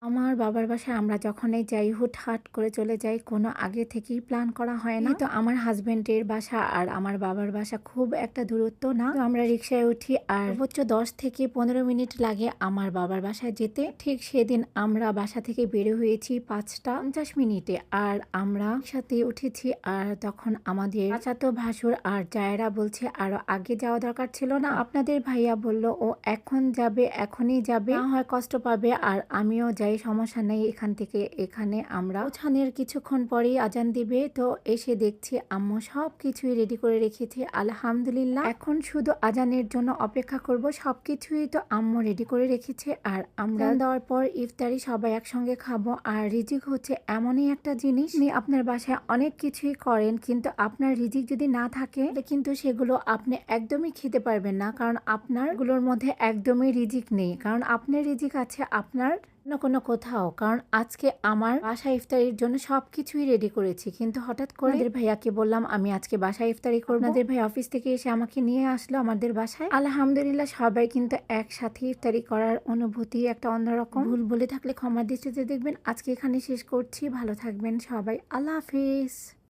আমার বাবার বাসায় আমরা যখনই যাই হুটহাট করে চলে যাই। কোনো আগে থেকেই প্ল্যান করা হয় না। তো আমার হাসব্যান্ডের বাসা আর আমার বাবার বাসা খুব একটা দূরত্ব না। তো আমরা রিক্সায় উঠি আর সর্বোচ্চ ১০ থেকে ১৫ মিনিট লাগে আমার বাবার বাসায় যেতে। ঠিক সেদিন আমরা বাসা থেকে বের হয়েছি ৫টা ৫০ মিনিটে। আর আমরা সাথে উঠেছি আর তখন আমাদের চাচাতো ভাসুর আর জায়েরা বলছে আরো আগে যাওয়া দরকার ছিল না। আপনাদের ভাইয়া বলল ও এখন যাবে, এখনই যাবে, না হয় কষ্ট পাবে আর আমিও যাই, সমস্যা নেই। এখান থেকে এখানে আমরা পৌঁছানোর কিছুক্ষণ পরেই আজান দিবে। তো এসে দেখছি আম্মু সব কিছুই রেডি করে রেখেছে। আলহামদুলিল্লাহ, এখন শুধু আজানের জন্য অপেক্ষা করব। সবকিছুই তো আম্মু রেডি করে রেখেছে আর আমরা দেওয়ার পর ইফতারি সবাই একসঙ্গে খাবো। আর রিজিক হচ্ছে এমনই একটা জিনিস, আপনি আপনার বাসায় অনেক কিছুই করেন কিন্তু আপনার রিজিক যদি না থাকে তাহলে কিন্তু সেগুলো আপনি একদমই খেতে পারবেন না, কারণ আপনার গুলোর মধ্যে একদমই রিজিক নেই। কারণ আপনার রিজিক আছে আপনার না কোনো কোথাও। কারণ আজকে আমার বাসায় ইফতারির জন্য সবকিছুই রেডি করেছি, কিন্তু হঠাৎ করে আমাদের ভাইয়াকে বললাম আমি আজকে বাসায় ইফতারি করব। আমাদের ভাই অফিস থেকে এসে আমাকে নিয়ে আসলো আমাদের বাসায়। আলহামদুলিল্লাহ, সবাই কিন্তু একসাথে ইফতারি করার অনুভূতি একটা অন্যরকম। ভুল বলে থাকলে ক্ষমা দৃষ্টিতে দেখবেন। আজকে এখানে শেষ করছি। ভালো থাকবেন সবাই। আল্লাহ হাফিজ।